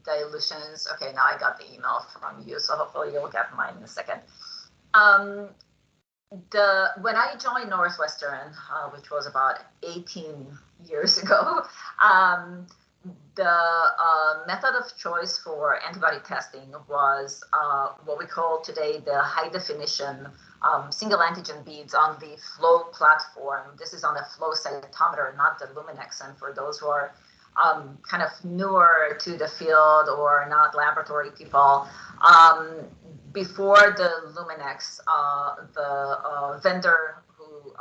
dilutions. Okay, now I got the email from you, so hopefully you'll get mine in a second. When I joined Northwestern, which was about 18 years ago, the method of choice for antibody testing was what we call today the high definition single antigen beads on the flow platform. This is on the flow cytometer, not the Luminex. And for those who are kind of newer to the field or not laboratory people, before the Luminex, the vendor who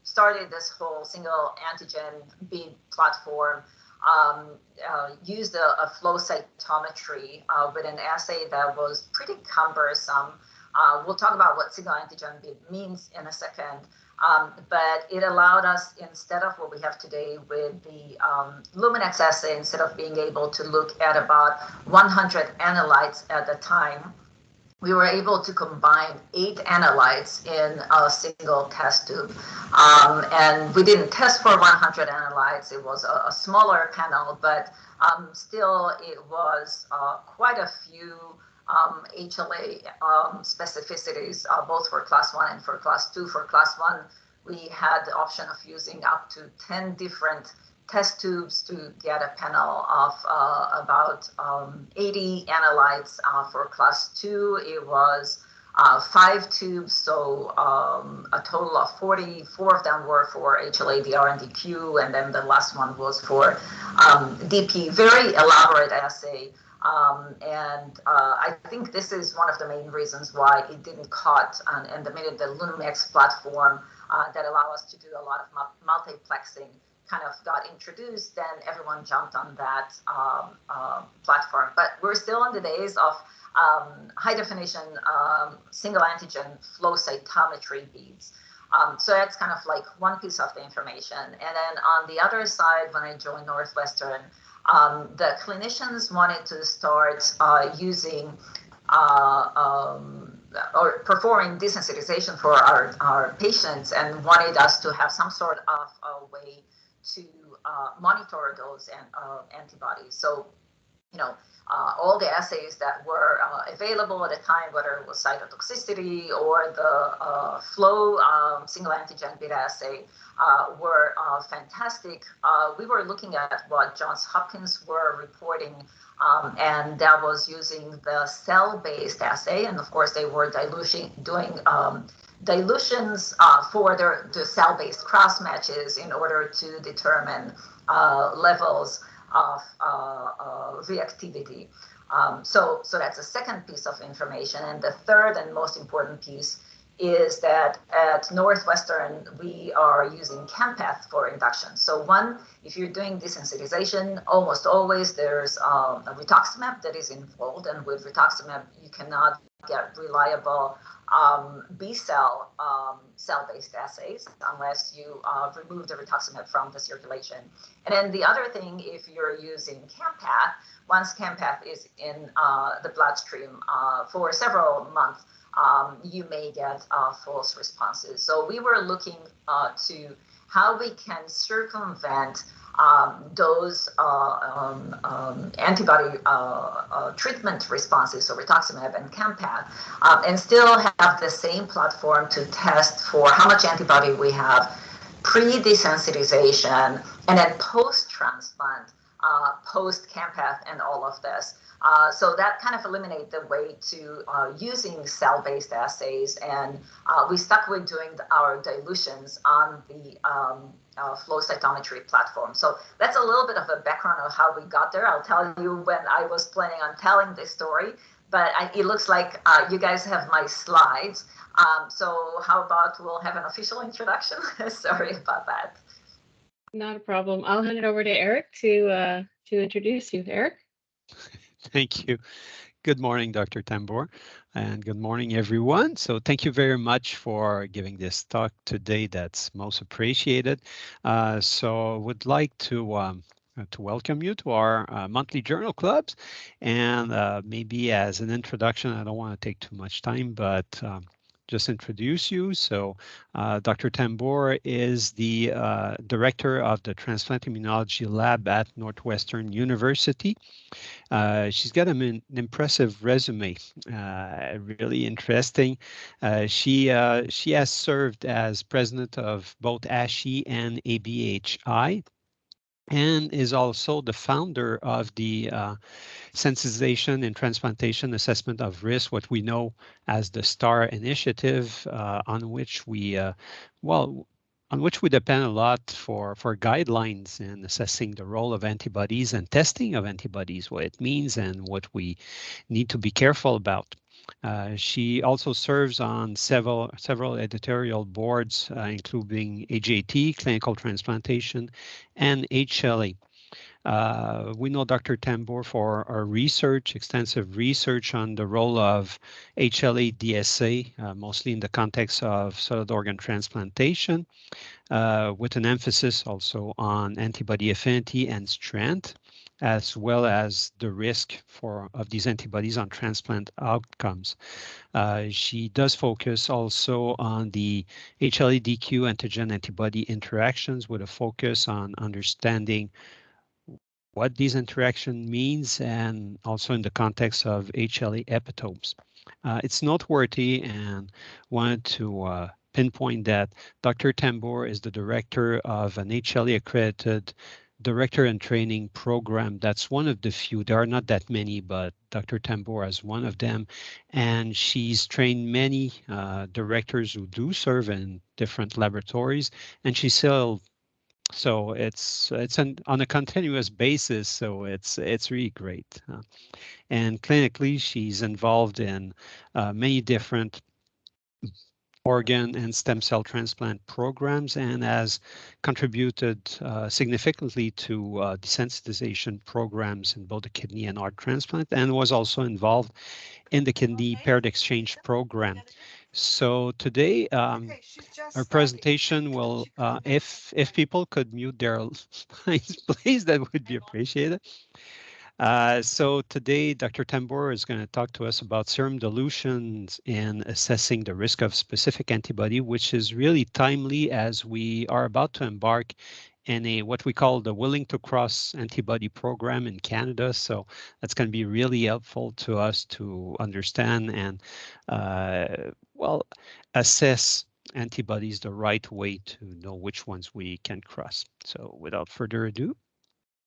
started this whole single antigen bead platform used a flow cytometry with an assay that was pretty cumbersome. We'll talk about what single antigen bead means in a second, but it allowed us, instead of what we have today with the Luminex assay, instead of being able to look at about 100 analytes at the time, we were able to combine 8 analytes in a single test tube. And we didn't test for 100 analytes. It was a smaller panel, but still it was quite a few HLA specificities, both for class 1 and for class 2. For class 1, we had the option of using up to 10 different test tubes to get a panel of about 80 analytes. For class 2, it was 5 tubes, so a total of 40. 4 of them were for HLA, DR, and DQ, and then the last one was for DP. Very elaborate assay. I think this is one of the main reasons why it didn't cut, and the minute the Luminex platform that allow us to do a lot of multiplexing kind of got introduced, then everyone jumped on that platform. But we're still in the days of high definition single antigen flow cytometry beads. So that's kind of like one piece of the information. And then on the other side, when I joined Northwestern, the clinicians wanted to start using or performing desensitization for our patients, and wanted us to have some sort of a way to monitor those antibodies. So, you know, all the assays that were available at the time, whether it was cytotoxicity or the flow single antigen bead assay, were fantastic. We were looking at what Johns Hopkins were reporting, and that was using the cell-based assay. And of course, they were doing dilutions for the cell-based cross matches in order to determine levels of reactivity. So that's a second piece of information. And the third and most important piece is that at Northwestern, we are using ChemPath for induction. So one, if you're doing desensitization, almost always there's a rituximab that is involved. And with rituximab, you cannot get reliable B-cell cell-based assays unless you remove the rituximab from the circulation. And then the other thing, if you're using ChemPath, once ChemPath is in the bloodstream for several months, you may get false responses. So we were looking to how we can circumvent those antibody treatment responses, so rituximab and ChemPath, and still have the same platform to test for how much antibody we have pre-desensitization and then post-transplant, post-ChemPath and all of this. So that kind of eliminated the way to using cell-based assays, and we stuck with doing our dilutions on the flow cytometry platform. So that's a little bit of a background of how we got there. I'll tell you when I was planning on telling this story, but it looks like you guys have my slides. So how about we'll have an official introduction? Sorry about that. Not a problem. I'll hand it over to Eric to introduce you. Eric? Thank you. Good morning, Dr. TAMBUR, and good morning, everyone. So thank you very much for giving this talk today. That's most appreciated. So I would like to welcome you to our monthly journal clubs. And maybe as an introduction, I don't want to take too much time, but just introduce you. So Dr. Tambour is the director of the Transplant Immunology Lab at Northwestern University. She's got an impressive resume, really interesting. She has served as president of both ASHI and ABHI, and is also the founder of the Sensitization and Transplantation Assessment of Risk, what we know as the STAR initiative, on which we depend a lot for guidelines in assessing the role of antibodies and testing of antibodies, what it means and what we need to be careful about. She also serves on several editorial boards, including AJT, Clinical Transplantation, and HLA. We know Dr. Tambour for our research, extensive research on the role of HLA-DSA, mostly in the context of solid organ transplantation, with an emphasis also on antibody affinity and strength, as well as the risk of these antibodies on transplant outcomes. She does focus also on the HLA-DQ antigen antibody interactions, with a focus on understanding what these interaction means, and also in the context of HLA epitopes. It's noteworthy, and wanted to pinpoint that Dr. Tambour is the director of an HLA accredited director and training program. That's one of the few. There are not that many, but Dr. Tambour is one of them, and she's trained many directors who do serve in different laboratories, and she's still, so it's on a continuous basis, so it's really great. And clinically, she's involved in many different organ and stem cell transplant programs, and has contributed significantly to desensitization programs in both the kidney and heart transplant, and was also involved in the kidney paired exchange program. So today, our presentation will, if people could mute their lines, please, that would be appreciated. So today, Dr. Tambour is going to talk to us about serum dilutions in assessing the risk of specific antibody, which is really timely as we are about to embark in what we call the Willing to Cross antibody program in Canada. So that's going to be really helpful to us to understand and, assess antibodies the right way to know which ones we can cross. So without further ado,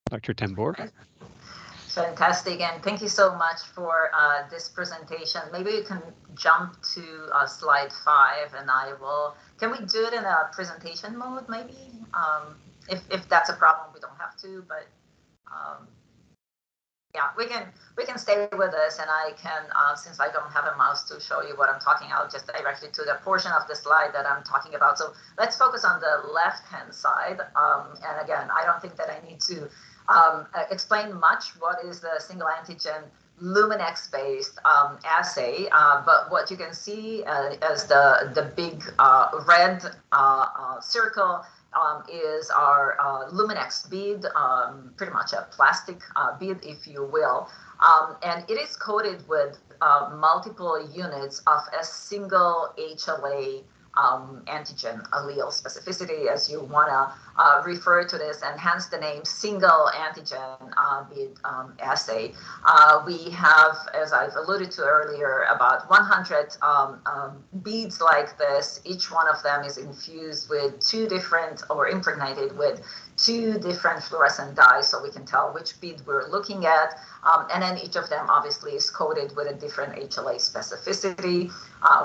Dr. Tambour. Fantastic, and thank you so much for this presentation. Maybe you can jump to slide 5, and I will. Can we do it in a presentation mode, maybe? If that's a problem, we don't have to, but yeah, we can stay with this, and I can, since I don't have a mouse to show you what I'm talking, I'll just direct you to the portion of the slide that I'm talking about. So let's focus on the left-hand side, and again, I don't think that I need to explain much what is the single antigen Luminex-based assay, but what you can see as the big red circle is our Luminex bead, pretty much a plastic bead, if you will, and it is coated with multiple units of a single HLA antigen allele specificity, as you want to refer to this, and hence the name single antigen bead assay. We have, as I've alluded to earlier, about 100 beads like this. Each one of them is infused with 2 different, or impregnated with 2 different fluorescent dyes, so we can tell which bead we're looking at. And then each of them obviously is coated with a different HLA specificity.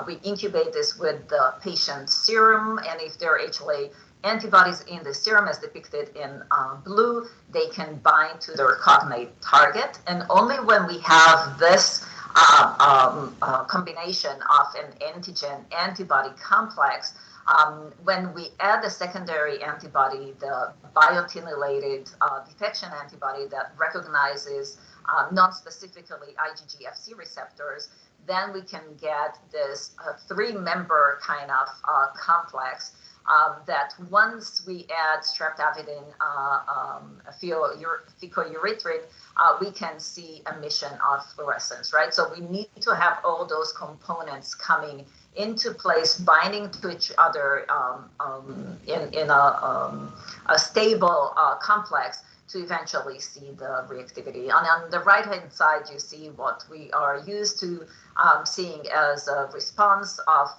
We incubate this with the patient's serum, and if there are HLA antibodies in the serum as depicted in blue, they can bind to their cognate target. And only when we have this combination of an antigen-antibody complex, when we add a secondary antibody, the biotinylated detection antibody that recognizes non-specifically IgG-Fc receptors, then we can get this 3-member kind of complex that once we add streptavidin, picourethrin, we can see emission of fluorescence, right? So we need to have all those components coming into place, binding to each other in a stable complex to eventually see the reactivity. And on the right-hand side, you see what we are used to seeing as a response of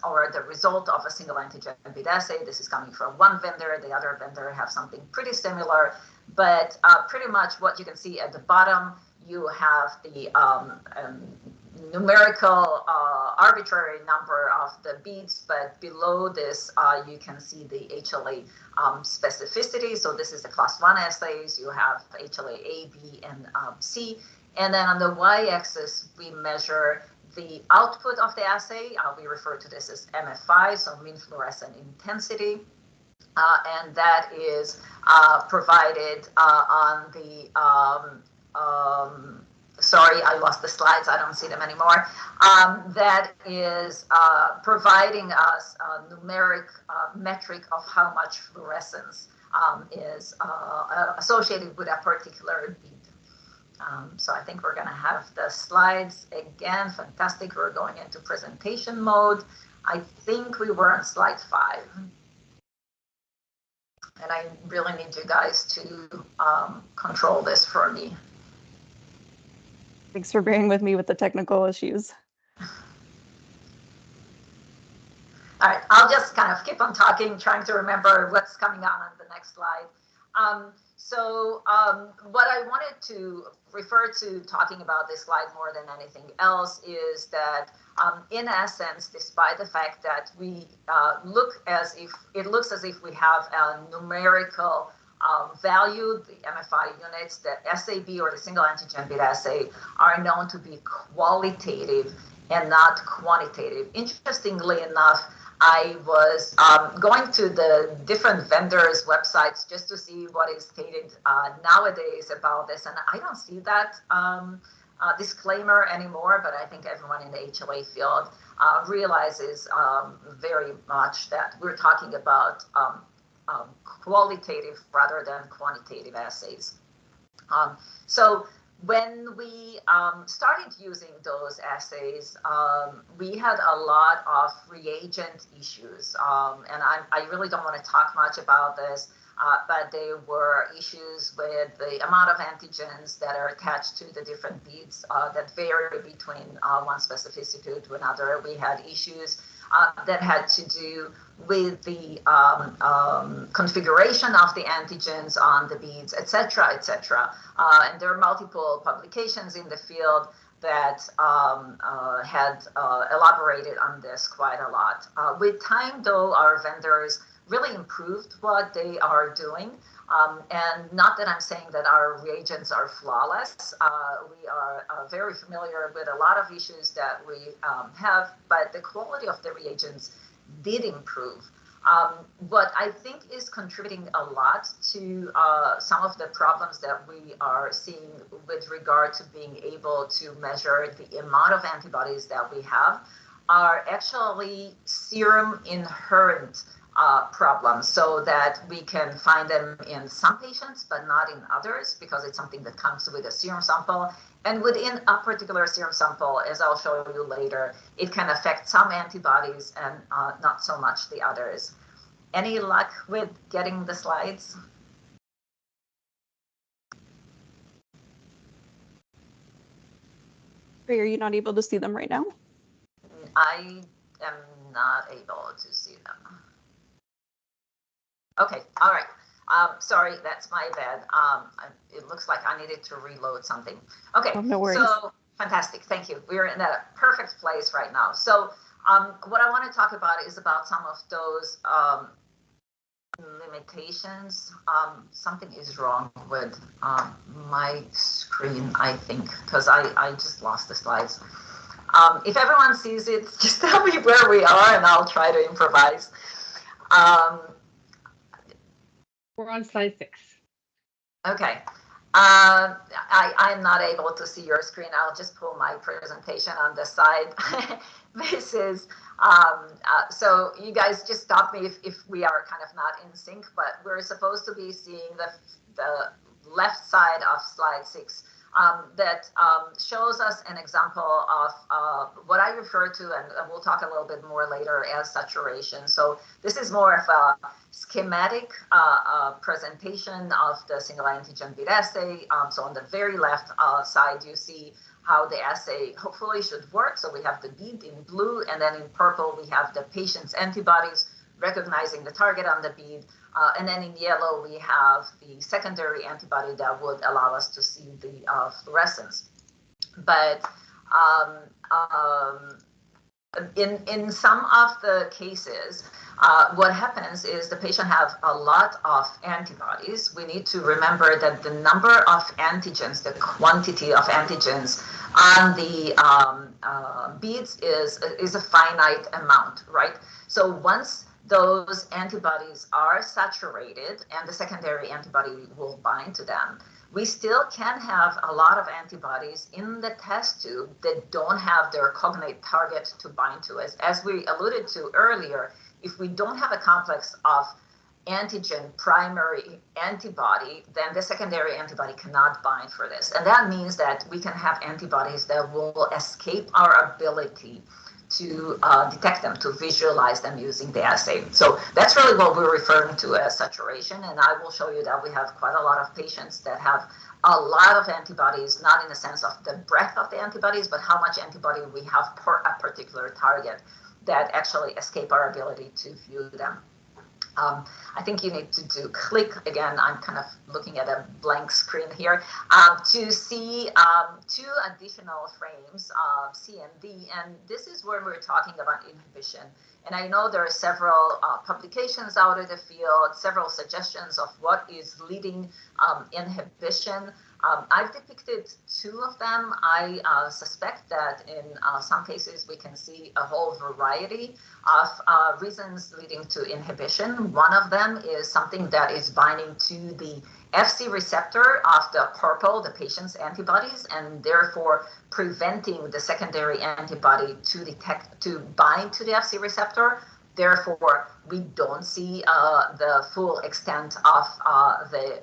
or the result of a single antigen bead assay. This is coming from one vendor. The other vendor have something pretty similar, but pretty much what you can see at the bottom, you have the numerical arbitrary number of the beads, but below this you can see the HLA specificity. So this is the class 1 assays. You have HLA A, B, and C. And then on the y-axis, we measure the output of the assay. We refer to this as MFI, so mean fluorescent intensity. And that is provided on the sorry, I lost the slides. I don't see them anymore. That is providing us a numeric metric of how much fluorescence is associated with a particular bead. So I think we're going to have the slides again. Fantastic. We're going into presentation mode. I think we were on slide 5. And I really need you guys to control this for me. Thanks for bearing with me with the technical issues. All right, I'll just kind of keep on talking, trying to remember what's coming on the next slide. What I wanted to refer to talking about this slide more than anything else is that in essence, despite the fact that we looks as if we have a numerical value, the MFI units, the SAB or the single antigen bead assay are known to be qualitative and not quantitative. Interestingly enough, I was going to the different vendors' websites just to see what is stated nowadays about this, and I don't see that disclaimer anymore, but I think everyone in the HLA field realizes very much that we're talking about qualitative rather than quantitative assays. So when we started using those assays, we had a lot of reagent issues, and I really don't want to talk much about this, but there were issues with the amount of antigens that are attached to the different beads that vary between one specificity to another. We had issues that had to do with the configuration of the antigens on the beads, et cetera, et cetera. And there are multiple publications in the field that had elaborated on this quite a lot. With time, though, our vendors really improved what they are doing. And not that I'm saying that our reagents are flawless. We are very familiar with a lot of issues that we have, but the quality of the reagents did improve. What I think is contributing a lot to some of the problems that we are seeing with regard to being able to measure the amount of antibodies that we have are actually serum inherent problems, so that we can find them in some patients but not in others, because it's something that comes with a serum sample. And within a particular serum sample, as I'll show you later, it can affect some antibodies and not so much the others. Any luck with getting the slides? Are you not able to see them right now? I am not able to see them. Okay, all right. Sorry, that's my bad. It looks like I needed to reload something. Okay, no worries. So fantastic, thank you. We're in a perfect place right now. So what I want to talk about is about some of those limitations. Something is wrong with my screen, I think, because I just lost the slides. If everyone sees it, just tell me where we are and I'll try to improvise. We're on slide 6. Okay. I'm not able to see your screen. I'll just pull my presentation on the side. This is, so you guys just stop me if we are kind of not in sync, but we're supposed to be seeing the left side of slide 6 that shows us an example of what I refer to, and we'll talk a little bit more later, as saturation. So this is more of a schematic presentation of the single antigen bead assay. So on the very left side, you see how the assay hopefully should work. So we have the bead in blue, and then in purple, we have the patient's antibodies recognizing the target on the bead. And then in yellow, we have the secondary antibody that would allow us to see the fluorescence. But in some of the cases, what happens is the patient have a lot of antibodies. We need to remember that the number of antigens, the quantity of antigens on the beads is a finite amount, right? So once those antibodies are saturated and the secondary antibody will bind to them, we still can have a lot of antibodies in the test tube that don't have their cognate target to bind to. As we alluded to earlier, if we don't have a complex of antigen primary antibody, then the secondary antibody cannot bind for this. And that means that we can have antibodies that will escape our ability to detect them, to visualize them using the assay. So that's really what we're referring to as saturation. And I will show you that we have quite a lot of patients that have a lot of antibodies, not in the sense of the breadth of the antibodies, but how much antibody we have per a particular target that actually escape our ability to view them. I think you need to click again. I'm kind of looking at a blank screen here to see 2 additional frames of C and D, and this is where we're talking about inhibition. And I know there are several publications out in the field, several suggestions of what is leading inhibition. I've depicted 2 of them. I suspect that in some cases we can see a whole variety of reasons leading to inhibition. One of them is something that is binding to the Fc receptor of the purple, the patient's antibodies, and therefore preventing the secondary antibody to bind to the Fc receptor. Therefore, we don't see the full extent of the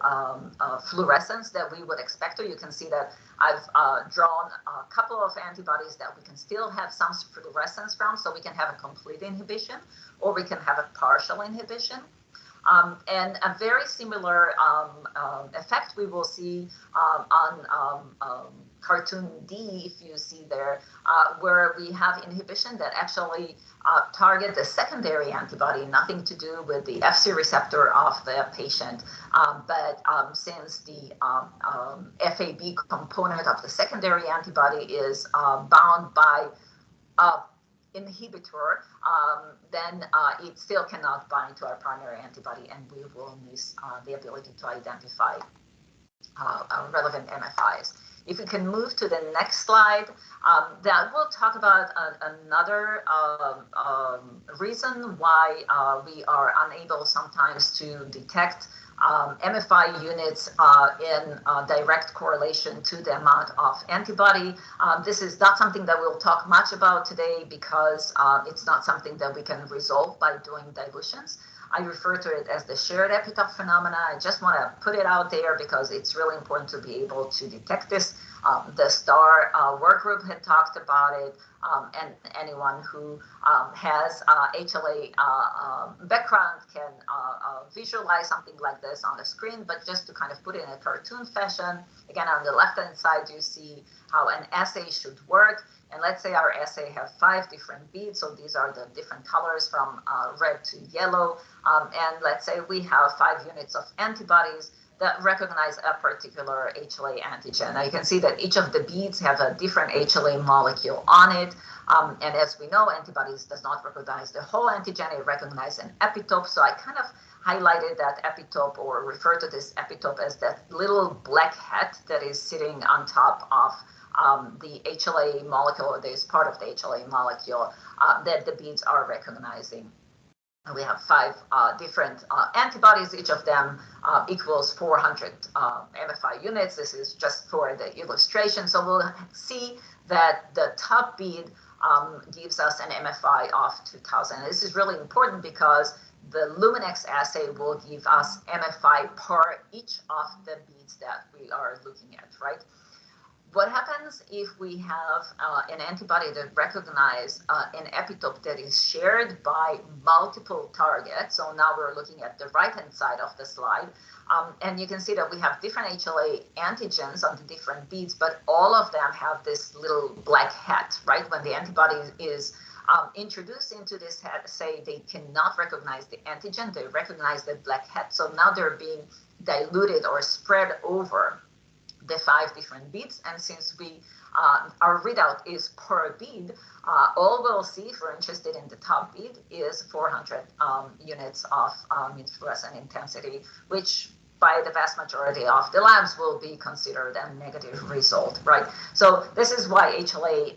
fluorescence that we would expect. Or you can see that I've drawn a couple of antibodies that we can still have some fluorescence from, so we can have a complete inhibition, or we can have a partial inhibition. And a very similar effect we will see on cartoon D, if you see there, where we have inhibition that actually target the secondary antibody, nothing to do with the Fc receptor of the patient. But since the FAB component of the secondary antibody is bound by inhibitor, then it still cannot bind to our primary antibody, and we will miss the ability to identify relevant MFIs. If we can move to the next slide, that will talk about another reason why we are unable sometimes to detect MFI units in direct correlation to the amount of antibody. This is not something that we'll talk much about today because it's not something that we can resolve by doing dilutions. I refer to it as the shared epitope phenomena. I just want to put it out there because it's really important to be able to detect this. The STAR work group had talked about it, and anyone who has HLA background can visualize something like this on the screen, but just to kind of put it in a cartoon fashion, again, on the left-hand side, you see how an assay should work. And let's say our assay have 5 different beads. So these are the different colors from red to yellow. And let's say we have 5 units of antibodies that recognize a particular HLA antigen. Now you can see that each of the beads have a different HLA molecule on it. And as we know, antibodies does not recognize the whole antigen, it recognizes an epitope. So I kind of highlighted that epitope, or refer to this epitope as that little black hat that is sitting on top of the HLA molecule, or this part of the HLA molecule that the beads are recognizing. And we have 5 different antibodies. Each of them equals 400 MFI units. This is just for the illustration. So we'll see that the top bead gives us an MFI of 2000. This is really important because the Luminex assay will give us MFI per each of the beads that we are looking at, right? What happens if we have an antibody that recognizes an epitope that is shared by multiple targets? So now we're looking at the right-hand side of the slide. And you can see that we have different HLA antigens on the different beads, but all of them have this little black hat, right? When the antibody is introduced into this hat, say they cannot recognize the antigen, they recognize the black hat. So now they're being diluted or spread over the 5 different beads. And since our readout is per bead, all we'll see, if we're interested in the top bead, is 400 units of fluorescent intensity, which by the vast majority of the labs will be considered a negative result, right? So this is why HLA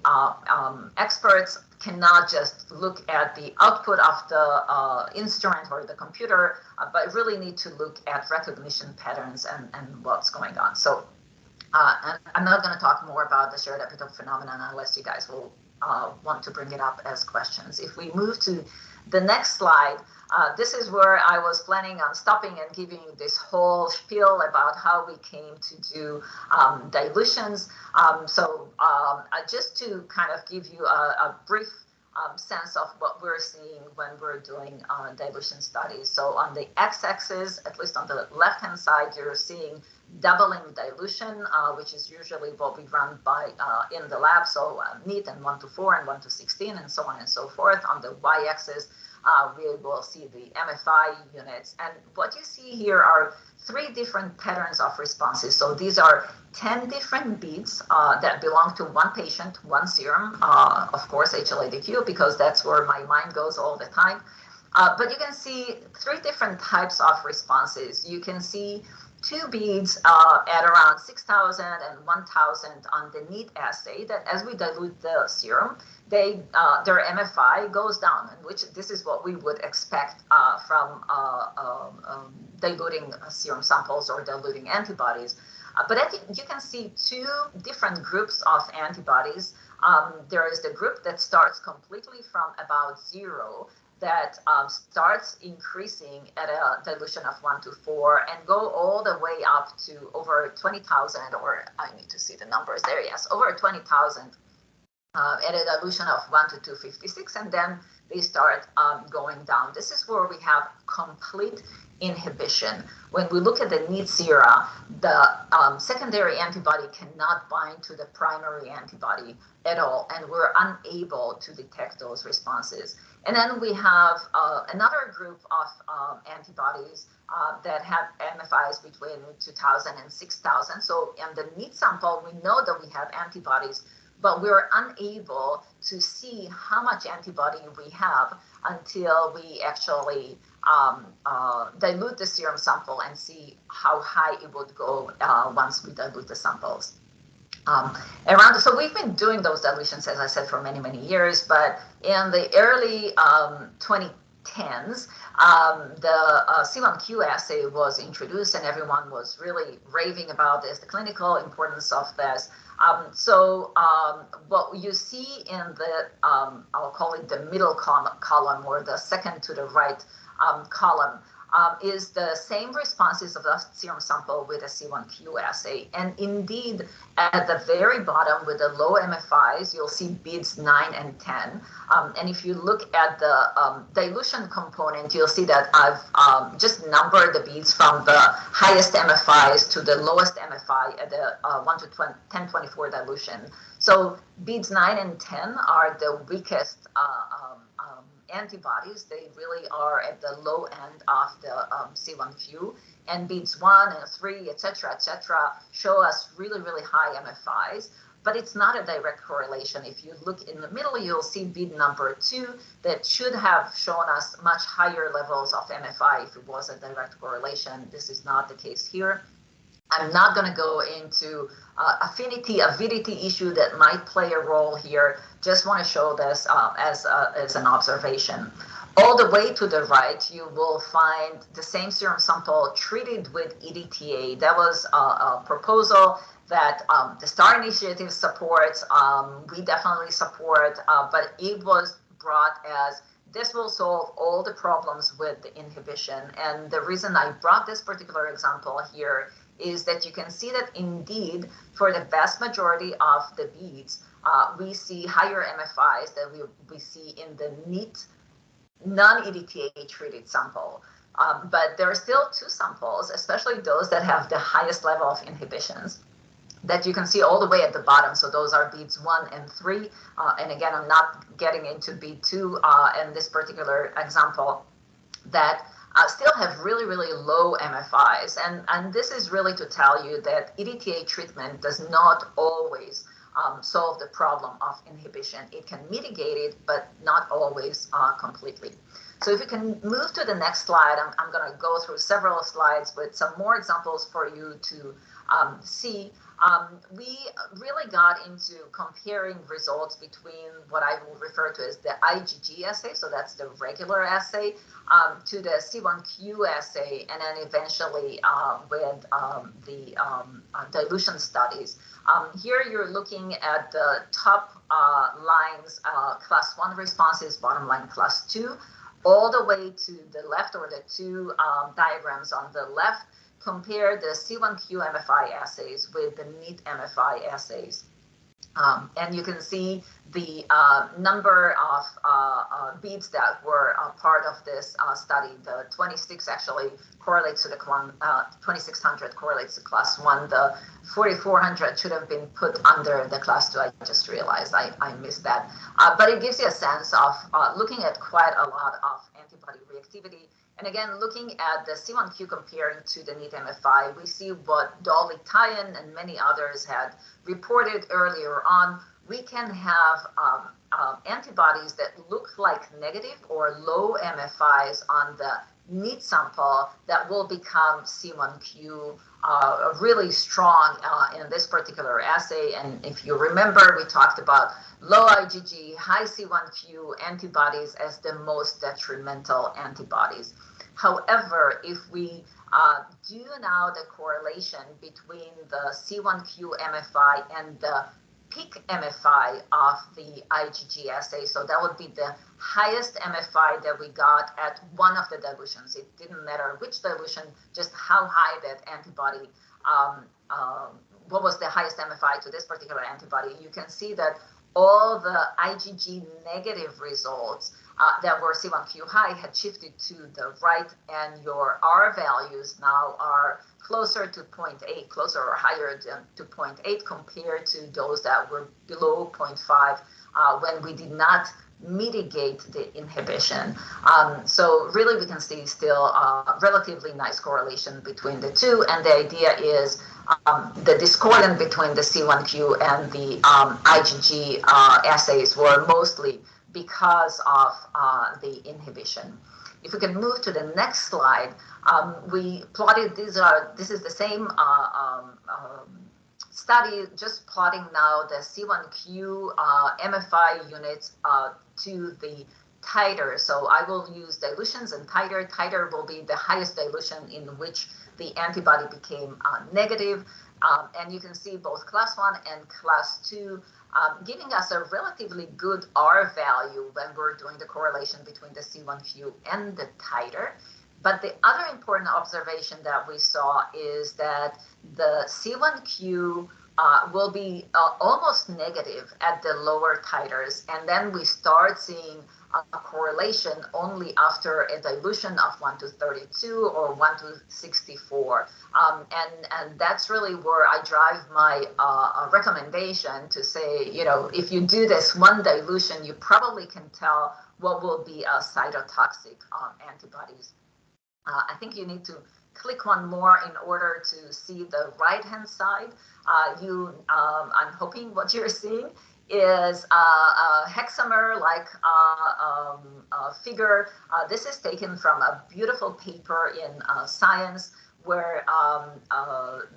experts cannot just look at the output of the instrument or the computer, but really need to look at recognition patterns and what's going on. So and I'm not going to talk more about the shared epitope phenomenon unless you guys will want to bring it up as questions. If we move to the next slide, this is where I was planning on stopping and giving this whole spiel about how we came to do dilutions. So just to kind of give you a brief sense of what we're seeing when we're doing dilution studies. So on the x-axis, at least on the left-hand side, you're seeing doubling dilution, which is usually what we run by in the lab. So neat and 1 to 4 and 1 to 16 and so on and so forth. On the y-axis, we will see the MFI units. And what you see here are 3 different patterns of responses. So these are 10 different beads that belong to 1 patient, 1 serum, of course, HLA-DQ, because that's where my mind goes all the time. But you can see 3 different types of responses. You can see 2 beads at around 6,000 and 1,000 on the neat assay, that as we dilute the serum, their MFI goes down, which this is what we would expect from diluting serum samples or diluting antibodies. But I think you can see 2 different groups of antibodies. There is the group that starts completely from about 0, that starts increasing at a dilution of 1 to 4 and go all the way up to over 20,000, or I need to see the numbers there, yes, over 20,000 at a dilution of 1 to 256, and then they start going down. This is where we have complete inhibition. When we look at the neat sera, the secondary antibody cannot bind to the primary antibody at all, and we're unable to detect those responses. And then we have another group of antibodies that have MFIs between 2,000 and 6,000. So in the neat sample, we know that we have antibodies, but we're unable to see how much antibody we have until we actually dilute the serum sample and see how high it would go once we dilute the samples. So we've been doing those dilutions, as I said, for many, many years, but in the early 2010s, the C1Q assay was introduced and everyone was really raving about this, the clinical importance of this. So what you see in the, I'll call it the middle column or the second to the right column, is the same responses of the serum sample with a C1Q assay. And indeed, at the very bottom with the low MFIs, you'll see beads 9 and 10. And if you look at the dilution component, you'll see that I've just numbered the beads from the highest MFIs to the lowest MFI at the 1 to 1024 dilution. So beads 9 and 10 are the weakest antibodies. They really are at the low end of the C1Q, and beads 1 and 3, et cetera, show us really, really high MFIs, but it's not a direct correlation. If you look in the middle, you'll see bead number 2 that should have shown us much higher levels of MFI if it was a direct correlation. This is not the case here. I'm not going to go into affinity, avidity issue that might play a role here. Just want to show this as an observation. All the way to the right, you will find the same serum sample treated with EDTA. That was a proposal that the STAR initiative supports. We definitely support, but it was brought as this will solve all the problems with the inhibition. And the reason I brought this particular example here is that you can see that indeed for the vast majority of the beads, we see higher MFIs than we see in the NEAT non-EDTA treated sample. But there are still two samples, especially those that have the highest level of inhibitions, that you can see all the way at the bottom. So those are beads 1 and 3. And again, I'm not getting into bead 2 in this particular example, that still have really, really low MFIs. And this is really to tell you that EDTA treatment does not always solve the problem of inhibition. It can mitigate it, but not always completely. So if you can move to the next slide, I'm going to go through several slides with some more examples for you to see. We really got into comparing results between what I will refer to as the IgG assay, so that's the regular assay, to the C1q assay, and then eventually with the dilution studies. Here you're looking at the top lines, class 1 responses, bottom line class 2, all the way to the left, or the two diagrams on the left, compare the C1q MFI assays with the NEAT MFI assays. And you can see the number of beads that were part of this study. The 26 actually correlates to the 2600 correlates to class 1. The 4400 should have been put under the class 2. I just realized I missed that. But it gives you a sense of looking at quite a lot of antibody reactivity. And again, looking at the C1q comparing to the NEAT MFI, we see what Dolly Tyen and many others had reported earlier on. We can have antibodies that look like negative or low MFIs on the NEAT sample that will become C1q really strong in this particular assay. And if you remember, we talked about low IgG, high C1q antibodies as the most detrimental antibodies. However, if we do now the correlation between the C1q MFI and the peak MFI of the IgG assay, so that would be the highest MFI that we got at one of the dilutions. It didn't matter which dilution, just how high that antibody, what was the highest MFI to this particular antibody. You can see that all the IgG negative results that were C1q high had shifted to the right, and your R values now are closer to 0.8, closer or higher to 0.8 compared to those that were below 0.5 when we did not mitigate the inhibition. So really we can see still a relatively nice correlation between the two, and the idea is the discordance between the C1q and the IgG assays were mostly because of the inhibition. If we can move to the next slide, we plotted this is the same study, just plotting now the C1q MFI units to the titer. So I will use dilutions and titer. Titer will be the highest dilution in which the antibody became negative. And you can see both class 1 and class 2 giving us a relatively good R value when we're doing the correlation between the C1q and the titer. But the other important observation that we saw is that the C1q will be almost negative at the lower titers, and then we start seeing a correlation only after a dilution of 1 to 32 or 1 to 64. And that's really where I drive my recommendation to say, you know, if you do this one dilution, you probably can tell what will be a cytotoxic antibodies. I think you need to click one more in order to see the right-hand side. I'm hoping what you're seeing is a hexamer-like figure. This is taken from a beautiful paper in Science, where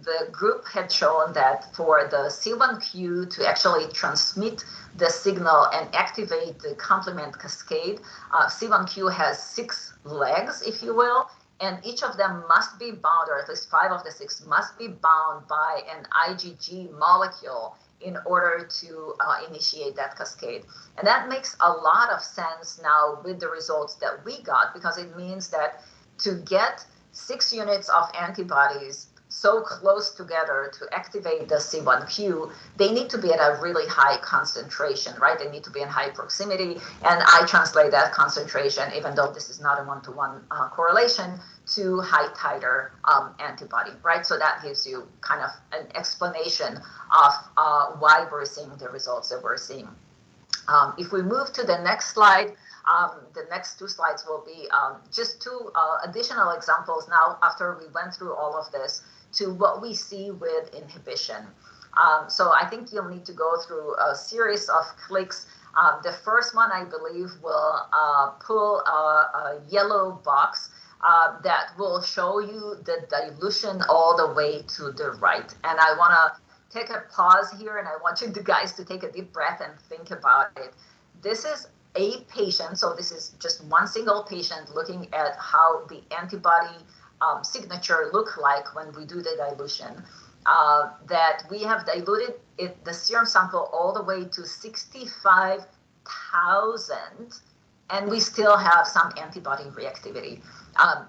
the group had shown that for the C1q to actually transmit the signal and activate the complement cascade, C1q has 6 legs, if you will, and each of them must be bound, or at least 5 of the 6 must be bound by an IgG molecule in order to initiate that cascade. And that makes a lot of sense now with the results that we got, because it means that to get 6 units of antibodies so close together to activate the C1q, they need to be at a really high concentration, right? They need to be in high proximity. And I translate that concentration, even though this is not a one-to-one correlation, to high titer antibody, right? So that gives you kind of an explanation of why we're seeing the results that we're seeing. If we move to the next slide, the next two slides will be just two additional examples now after we went through all of this to what we see with inhibition. So I think you'll need to go through a series of clicks. The first one, I believe, will pull a yellow box that will show you the dilution all the way to the right. And I want to take a pause here, and I want you guys to take a deep breath and think about it. This is a patient, so this is just one single patient looking at how the antibody signature look like when we do the dilution. That we have diluted the serum sample all the way to 65,000, and we still have some antibody reactivity.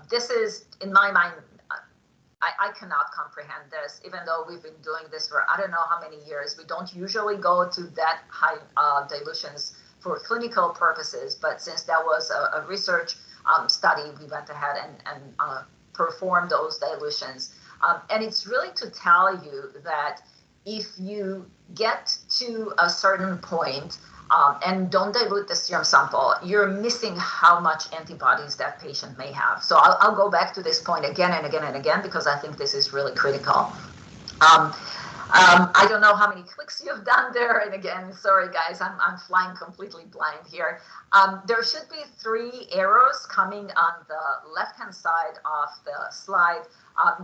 This is, in my mind, I cannot comprehend this, even though we've been doing this for I don't know how many years. We don't usually go to that high dilutions for clinical purposes, but since that was a research study, we went ahead and performed those dilutions. And it's really to tell you that if you get to a certain point and don't dilute the serum sample, you're missing how much antibodies that patient may have. So I'll go back to this point again and again and again, because I think this is really critical. I don't know how many clicks you've done there. And again, sorry guys, I'm flying completely blind here. There should be 3 arrows coming on the left-hand side of the slide.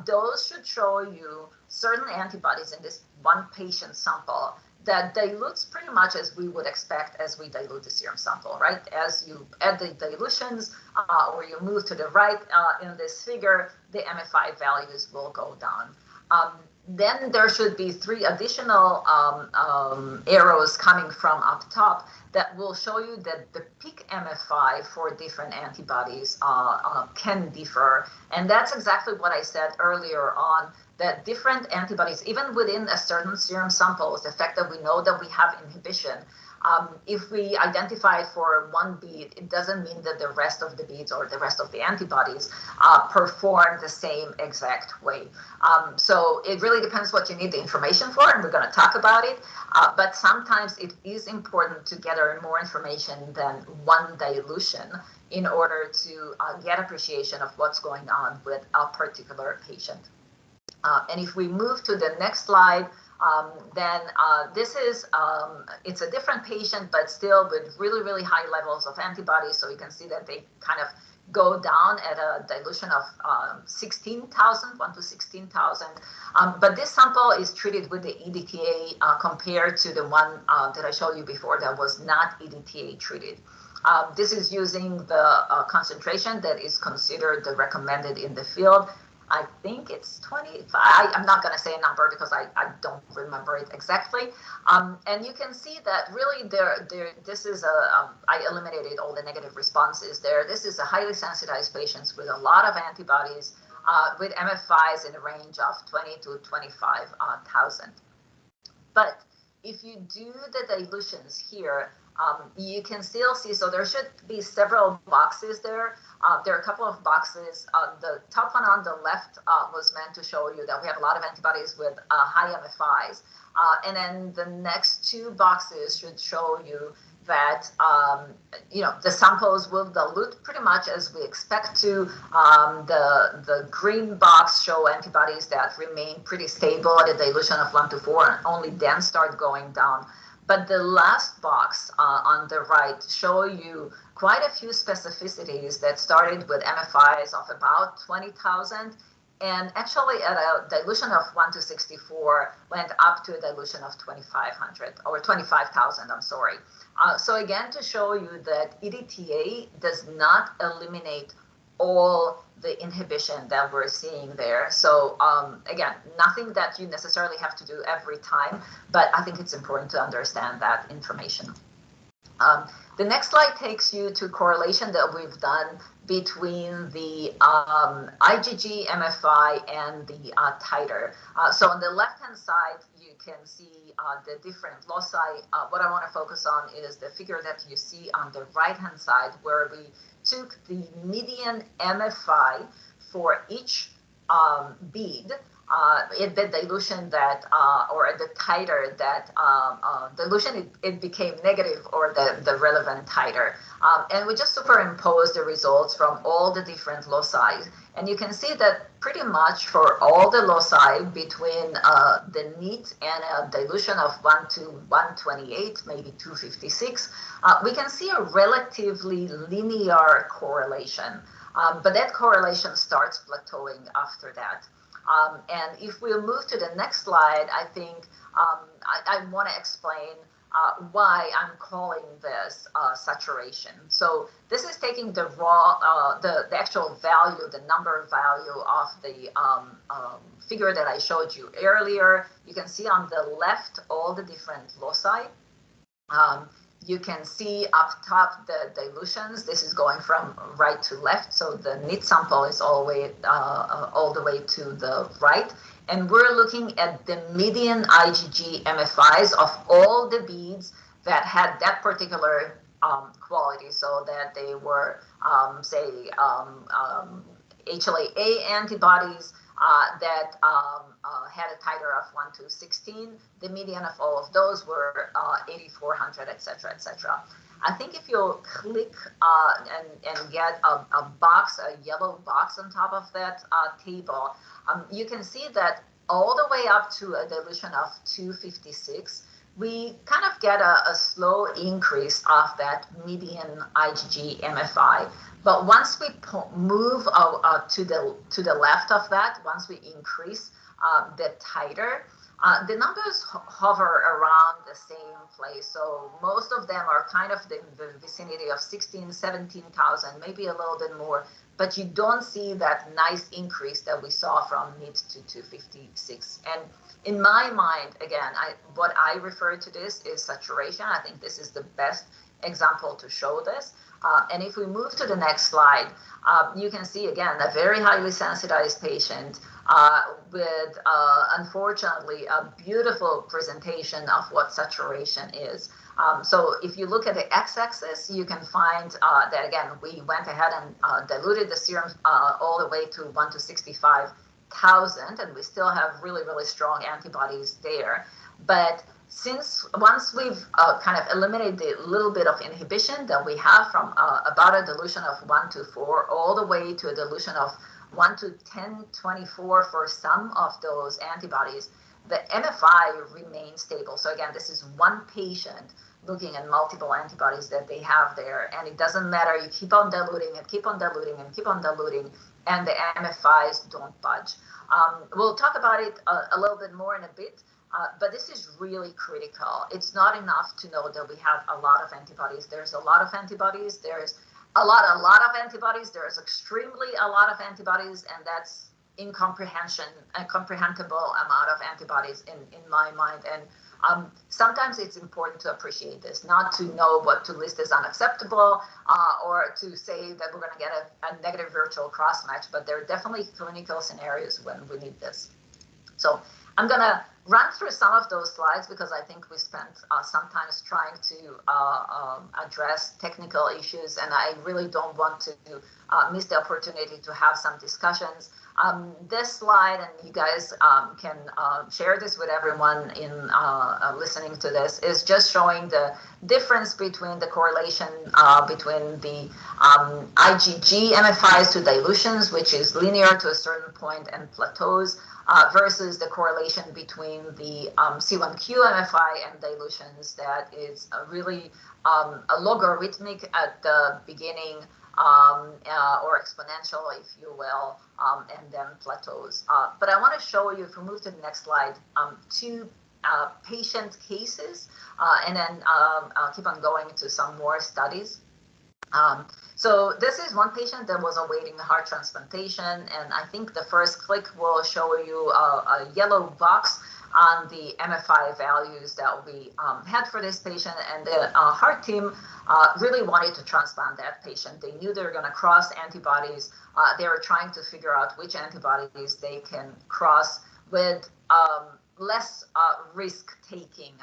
Those should show you certain antibodies in this one patient sample that dilutes pretty much as we would expect as we dilute the serum sample, right? As you add the dilutions or you move to the right in this figure, the MFI values will go down. Then there should be 3 additional arrows coming from up top that will show you that the peak MFI for different antibodies can differ. And that's exactly what I said earlier on, that different antibodies, even within a certain serum samples, the fact that we know that we have inhibition, if we identify for one bead, it doesn't mean that the rest of the beads or the rest of the antibodies perform the same exact way. So it really depends what you need the information for, and we're going to talk about it. But sometimes it is important to gather more information than one dilution in order to get appreciation of what's going on with a particular patient. And if we move to the next slide, then this is, it's a different patient, but still with really, really high levels of antibodies. So you can see that they kind of go down at a dilution of 16,000, 1 to 16,000. But this sample is treated with the EDTA compared to the one that I showed you before that was not EDTA treated. This is using the concentration that is considered the recommended in the field. I think it's 25. I'm not going to say a number because I don't remember it exactly. And you can see that really this is I eliminated all the negative responses there. This is a highly sensitized patients with a lot of antibodies with MFIs in the range of 20 to 25,000. But if you do the dilutions here, you can still see, so there should be several boxes there. There are a couple of boxes. The top one on the left was meant to show you that we have a lot of antibodies with high MFIs. And then the next 2 boxes should show you that, the samples will dilute pretty much as we expect to. The green box show antibodies that remain pretty stable at a dilution of 1 to 4 and only then start going down. But the last box on the right show you quite a few specificities that started with MFIs of about 20,000 and actually at a dilution of 1 to 64 went up to a dilution of 2,500 or 25,000, I'm sorry. So again, to show you that EDTA does not eliminate all the inhibition that we're seeing there. So again, nothing that you necessarily have to do every time, but I think it's important to understand that information. The next slide takes you to correlation that we've done between the IgG, MFI, and the titer. So on the left-hand side, you can see the different loci. What I want to focus on is the figure that you see on the right-hand side, where we took the median MFI for each bead, the dilution that, or the titer that dilution, it became negative, or the relevant titer. And we just superimposed the results from all the different loci. And you can see that pretty much for all the loci between the NEAT and a dilution of 1 to 128, maybe 256, we can see a relatively linear correlation. But that correlation starts plateauing after that. And if we move to the next slide, I think I want to explain why I'm calling this saturation. So this is taking the raw, the actual value, the number value of the figure that I showed you earlier. You can see on the left all the different loci. You can see up top the dilutions. This is going from right to left, so the NEAT sample is all the way to the right. And we're looking at the median IgG MFIs of all the beads that had that particular quality, so that they were, say, HLA-A antibodies that had a titer of 1 to 16. The median of all of those were 8,400, et cetera, et cetera. I think if you click and get a box, a yellow box on top of that table, you can see that all the way up to a dilution of 256, we kind of get a slow increase of that median IgG MFI. But once we move to the left of that, once we increase the titer, the numbers hover around the same place. So most of them are kind of in the vicinity of 16,000, 17,000, maybe a little bit more. But you don't see that nice increase that we saw from NEAT to 256. And in my mind, again, what I refer to this is saturation. I think this is the best example to show this. And if we move to the next slide, you can see, again, a very highly sensitized patient with, unfortunately, a beautiful presentation of what saturation is. So if you look at the x-axis, you can find that, again, we went ahead and diluted the serum all the way to 1 to 65,000, and we still have really, really strong antibodies there. But once we've kind of eliminated the little bit of inhibition that we have from about a dilution of 1 to 4 all the way to a dilution of 1 to 1024 for some of those antibodies, the MFI remains stable. So again, this is one patient looking at multiple antibodies that they have there, and it doesn't matter. You keep on diluting and keep on diluting and keep on diluting, and the MFIs don't budge. We'll talk about it a little bit more in a bit. But this is really critical. It's not enough to know that we have a lot of antibodies. There's a lot of antibodies. There's a lot of antibodies. There's extremely a lot of antibodies, and that's incomprehensible amount of antibodies in my mind. And sometimes it's important to appreciate this, not to know what to list as unacceptable or to say that we're going to get a negative virtual cross match, but there are definitely clinical scenarios when we need this. So I'm going to run through some of those slides because I think we spent sometimes trying to address technical issues, and I really don't want to miss the opportunity to have some discussions. This slide, and you guys can share this with everyone in listening to this, is just showing the difference between the correlation between the IgG MFIs to dilutions, which is linear to a certain point and plateaus, versus the correlation between the C1q MFI and dilutions that is really a logarithmic at the beginning or exponential, if you will, and then plateaus. But I want to show you, if we move to the next slide, two patient cases, and then keep on going to some more studies. So this is one patient that was awaiting heart transplantation, and I think the first click will show you a yellow box on the MFI values that we had for this patient, and the heart team really wanted to transplant that patient. They knew they were going to cross antibodies. They were trying to figure out which antibodies they can cross with less risk taking,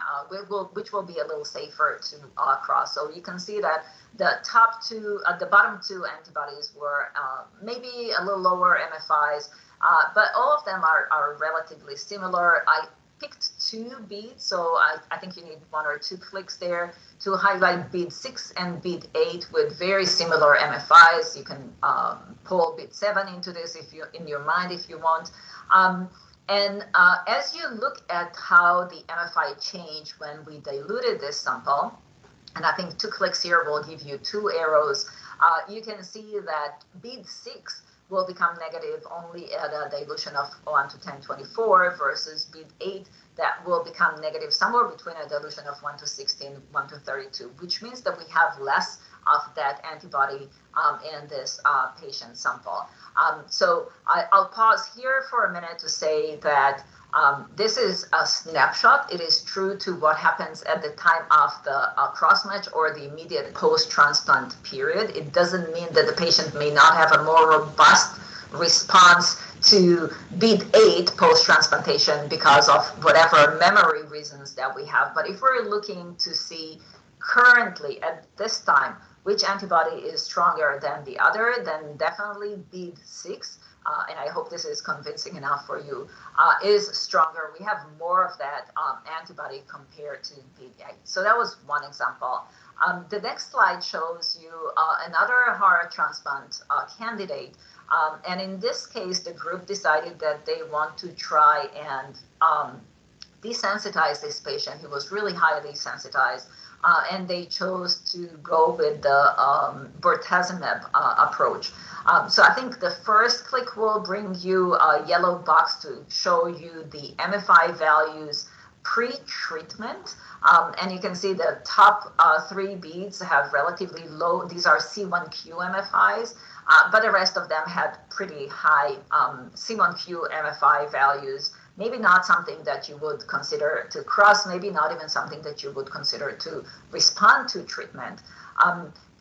which will be a little safer to cross. So you can see that the bottom two antibodies were maybe a little lower MFIs, but all of them are relatively similar. I picked two beads, so I think you need 1 or 2 clicks there to highlight bead 6 and bead 8 with very similar MFIs. You can pull bead 7 into this in your mind if you want. And as you look at how the MFI changed when we diluted this sample, and I think 2 clicks here will give you 2 arrows, you can see that bead 6 will become negative only at a dilution of 1 to 1024 versus bead 8 that will become negative somewhere between a dilution of 1 to 16, 1 to 32, which means that we have less of that antibody in this patient sample. So I'll pause here for a minute to say that this is a snapshot. It is true to what happens at the time of the cross-match or the immediate post-transplant period. It doesn't mean that the patient may not have a more robust response to bead 8 post-transplantation because of whatever memory reasons that we have. But if we're looking to see currently at this time which antibody is stronger than the other, then definitely bead 6. And I hope this is convincing enough for you, is stronger. We have more of that antibody compared to bead 8. So that was one example. The next slide shows you another heart transplant candidate. And in this case, the group decided that they want to try and desensitize this patient. He was really highly sensitized. And they chose to go with the bortezomib approach. So I think the first click will bring you a yellow box to show you the MFI values pre-treatment. And you can see the top 3 beads have relatively low, these are C1q MFIs, but the rest of them had pretty high C1q MFI values. Maybe not something that you would consider to cross, maybe not even something that you would consider to respond to treatment.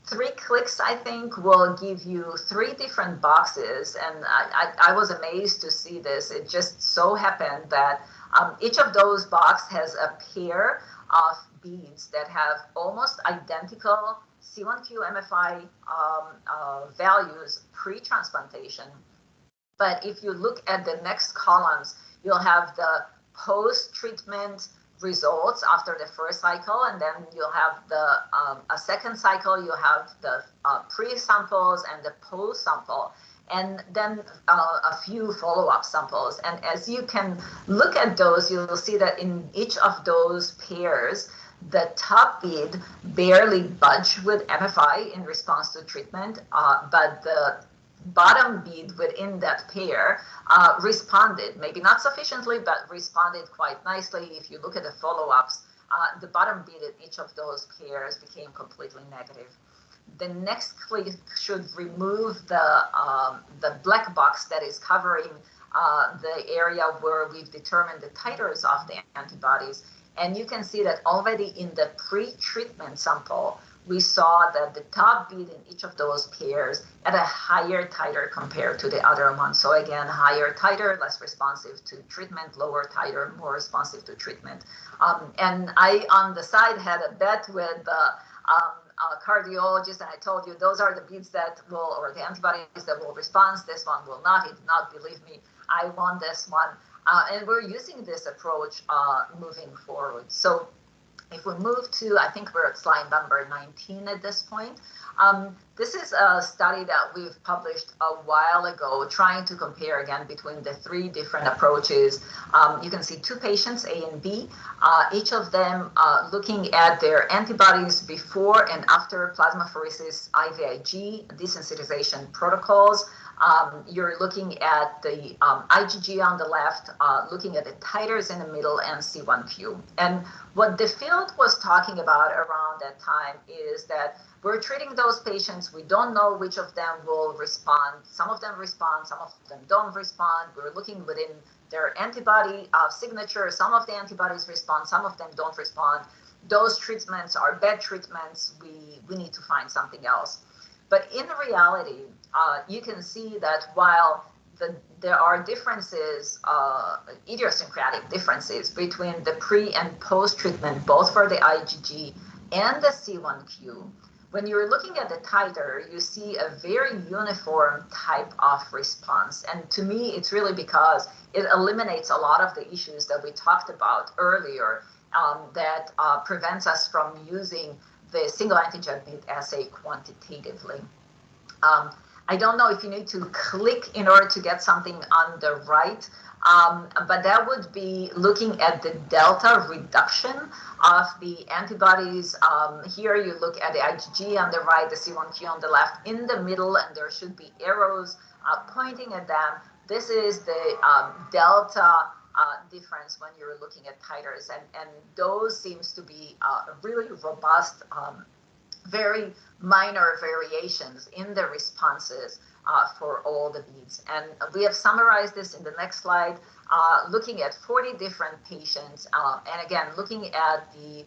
3 clicks, I think, will give you 3 different boxes. And I was amazed to see this. It just so happened that each of those boxes has a pair of beads that have almost identical C1q MFI values pre-transplantation. But if you look at the next columns, you'll have the post-treatment results after the first cycle, and then you'll have a second cycle, you'll have the pre-samples and the post-sample, and then a few follow-up samples. And as you can look at those, you'll see that in each of those pairs, the top bead barely budged with MFI in response to treatment, but the bottom bead within that pair responded, maybe not sufficiently, but responded quite nicely. If you look at the follow-ups, the bottom bead in each of those pairs became completely negative. The next click should remove the black box that is covering the area where we've determined the titers of the antibodies. And you can see that already in the pre-treatment sample, we saw that the top bead in each of those pairs had a higher titer compared to the other one. So again, higher titer, less responsive to treatment, lower titer, more responsive to treatment. And I, on the side, had a bet with the cardiologist, and I told you those are the beads that will, or the antibodies that will respond. This one will not. He did not believe me. I won this one. And we're using this approach moving forward. So if we move to, I think we're at slide number 19 at this point. This is a study that we've published a while ago, trying to compare again between the 3 different approaches. You can see 2 patients, A and B, each of them looking at their antibodies before and after plasmapheresis IVIG desensitization protocols. You're looking at the IgG on the left, looking at the titers in the middle, and C1q. And what the field was talking about around that time is that we're treating those patients. We don't know which of them will respond. Some of them respond, some of them don't respond. We're looking within their antibody signature. Some of the antibodies respond, some of them don't respond. Those treatments are bad treatments. We need to find something else. But in reality, you can see that while there are differences, idiosyncratic differences between the pre and post treatment, both for the IgG and the C1q, when you're looking at the titer, you see a very uniform type of response. And to me, it's really because it eliminates a lot of the issues that we talked about earlier that prevents us from using the single antigen bead assay quantitatively. I don't know if you need to click in order to get something on the right, but that would be looking at the delta reduction of the antibodies. Here you look at the IgG on the right, the C1q on the left, in the middle, and there should be arrows pointing at them. This is the delta difference when you're looking at titers, and those seems to be really robust, very minor variations in the responses for all the beads. And we have summarized this in the next slide, looking at 40 different patients, and again, looking at the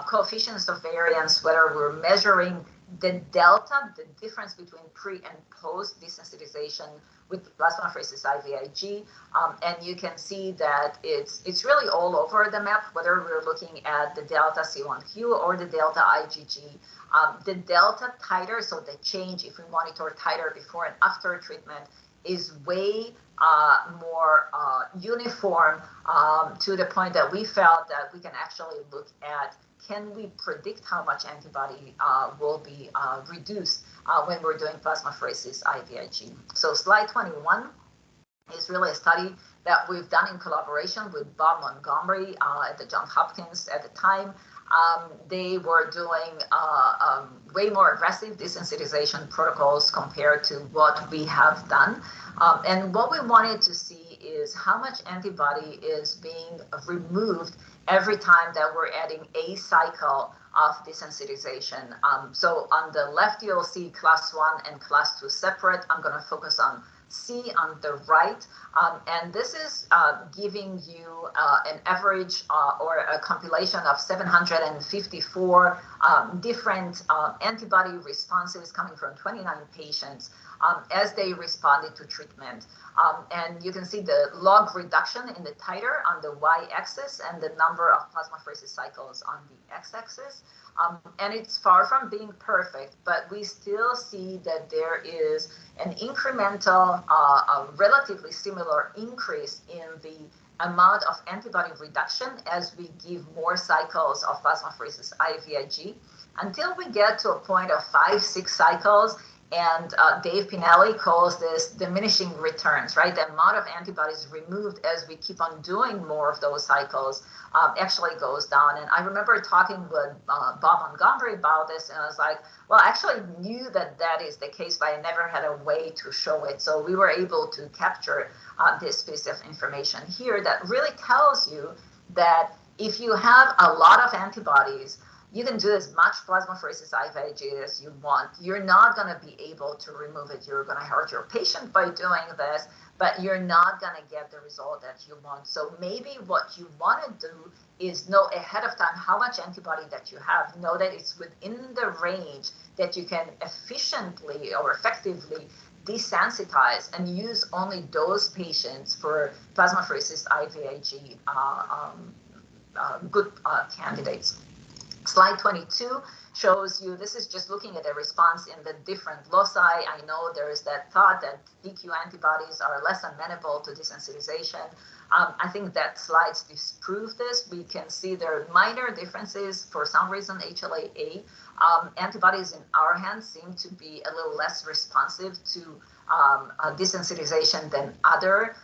coefficients of variance, whether we're measuring the delta, the difference between pre and post desensitization with plasmapheresis IVIG, and you can see that it's really all over the map, whether we're looking at the delta C1q or the delta IgG. The delta titer, so the change if we monitor titer before and after treatment, is way more uniform to the point that we felt that we can actually look at, can we predict how much antibody will be reduced when we're doing plasmapheresis IVIG. So slide 21 is really a study that we've done in collaboration with Bob Montgomery at the Johns Hopkins at the time. They were doing way more aggressive desensitization protocols compared to what we have done. And what we wanted to see is how much antibody is being removed every time that we're adding a cycle of desensitization. So on the left, you'll see class 1 and class 2 separate. I'm going to focus on C on the right. And this is giving you an average or a compilation of 754 different antibody responses coming from 29 patients as they responded to treatment. And you can see the log reduction in the titer on the y-axis and the number of plasmapheresis cycles on the x-axis. And it's far from being perfect, but we still see that there is an incremental, relatively similar increase in the amount of antibody reduction as we give more cycles of plasmapheresis IVIG until we get to a point of 5-6 cycles. And Dave Pinelli calls this diminishing returns, right? The amount of antibodies removed as we keep on doing more of those cycles actually goes down. And I remember talking with Bob Montgomery about this, and I was like, well, I actually knew that that is the case, but I never had a way to show it. So we were able to capture this piece of information here that really tells you that if you have a lot of antibodies, you can do as much plasmapheresis IVIG as you want. You're not going to be able to remove it. You're going to hurt your patient by doing this, but you're not going to get the result that you want. So maybe what you want to do is know ahead of time how much antibody that you have. Know that it's within the range that you can efficiently or effectively desensitize and use only those patients for plasmapheresis IVIG good candidates. Slide 22 shows you, this is just looking at the response in the different loci. I know there is that thought that DQ antibodies are less amenable to desensitization. I think that slides disprove this. We can see there are minor differences. For some reason, HLA-A antibodies in our hands seem to be a little less responsive to desensitization than other